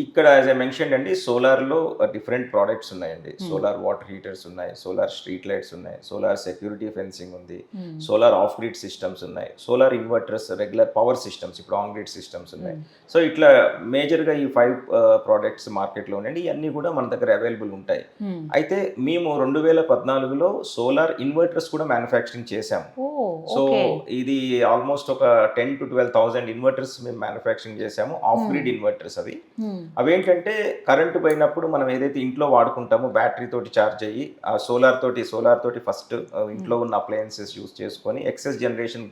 ఇక్కడ as I mention అండి, సోలార్లో different products ఉన్నాయండి. సోలార్ వాటర్ హీటర్స్ ఉన్నాయి, సోలార్ స్ట్రీట్ లైట్స్ ఉన్నాయి, సోలార్ సెక్యూరిటీ ఫెన్సింగ్ ఉంది, సోలార్ ఆఫ్ గ్రిడ్ సిస్టమ్స్ ఉన్నాయి, solar inverters, regular power systems, ఇప్పుడు ఆన్ గ్రిడ్ సిస్టమ్స్ ఉన్నాయి. సో ఇట్లా మేజర్గా ఈ 5 ప్రోడక్ట్స్ మార్కెట్లో ఉన్నాయండి. ఇవన్నీ కూడా మన దగ్గర అవైలబుల్ ఉంటాయి. అయితే మేము 2014లో సోలార్ ఇన్వర్టర్స్ కూడా మ్యానుఫ్యాక్చరింగ్ చేసాము. సో ఇది ఆల్మోస్ట్ ఒక 10,000 to 12,000 ఇన్వర్టర్స్ మేము మ్యానుఫ్యాక్చరింగ్ చేసాము. ఆఫ్ గ్రిడ్ ఇన్వర్టర్స్ అవేంటంటే కరెంటు పోయినప్పుడు మనం ఏదైతే ఇంట్లో వాడుకుంటామో బ్యాటరీ తోటి ఛార్జ్ అయ్యి ఆ సోలార్ తోటి ఫస్ట్ ఇంట్లో ఉన్న అప్లయన్సెస్ యూస్ చేసుకొని ఎక్సెస్ జనరేషన్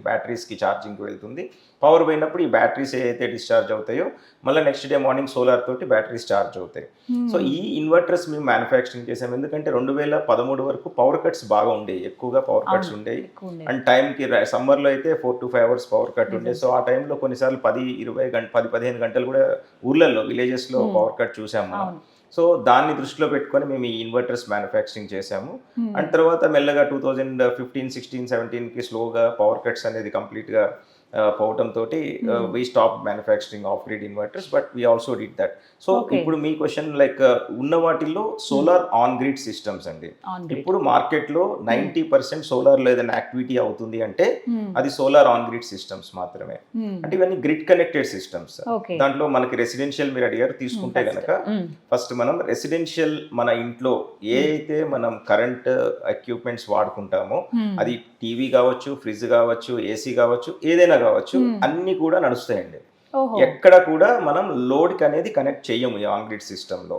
బ్యాటరీస్కి ఛార్జింగ్కి వెళ్తుంది. పవర్ పోయినప్పుడు ఈ బ్యాటరీస్ ఏదైతే డిశ్చార్జ్ అవుతాయో మళ్ళీ నెక్స్ట్ డే మార్నింగ్ సోలార్ తోటి బ్యాటరీస్ ఛార్జ్ అవుతాయి. సో ఈ ఇన్వర్టర్స్ మేము మ్యానుఫ్యాక్చరింగ్ చేసాం. ఎందుకంటే 2013 వరకు పవర్ కట్స్ బాగా ఉండేవి, ఎక్కువగా పవర్ కట్స్ ఉండేవి. అండ్ టైంకి సమ్మర్లో అయితే 4 to 5 hours పవర్ కట్ ఉండేది. సో ఆ టైంలో కొన్నిసార్లు 10-15 గంటలు కూడా ఊర్లలో విలేజెస్లో పవర్ కట్ చూసాము మనం. సో దాన్ని దృష్టిలో పెట్టుకొని మేము ఈ ఇన్వర్టర్స్ మ్యానుఫ్యాక్చరింగ్ చేసాము. అండ్ తర్వాత మెల్లగా 2015, 16, 17కి స్లోగా పవర్ కట్స్ అనేది కంప్లీట్గా పోవటంతో we stop manufacturing of grid inverters, but we also did that. So ఇప్పుడు మీ క్వశ్చన్ లైక్ ఉన్న వాటిల్లో సోలార్ ఆన్ గ్రిడ్ సిస్టమ్స్ అండి. ఇప్పుడు మార్కెట్లో 90% సోలార్లో ఏదైనా యాక్టివిటీ అవుతుంది అంటే అది సోలార్ ఆన్ గ్రిడ్ సిస్టమ్స్ మాత్రమే. అంటే ఇవన్నీ గ్రిడ్ కనెక్టెడ్ సిస్టమ్స్. దాంట్లో మనకి రెసిడెన్షియల్ మీరు అడిగారు, తీసుకుంటే కనుక ఫస్ట్ మనం రెసిడెన్షియల్ మన ఇంట్లో ఏ అయితే మనం కరెంట్ ఎక్విప్మెంట్స్ వాడుకుంటామో అది టీవీ కావచ్చు, ఫ్రిడ్జ్ కావచ్చు, ఏసీ కావచ్చు, ఏదైనా కావచ్చు, అన్ని కూడా నడుస్తాయండి. ఎక్కడ కూడా మనం లోడ్కి అనేది కనెక్ట్ చెయ్యము ఈ ఆన్ గ్రిడ్ సిస్టంలో.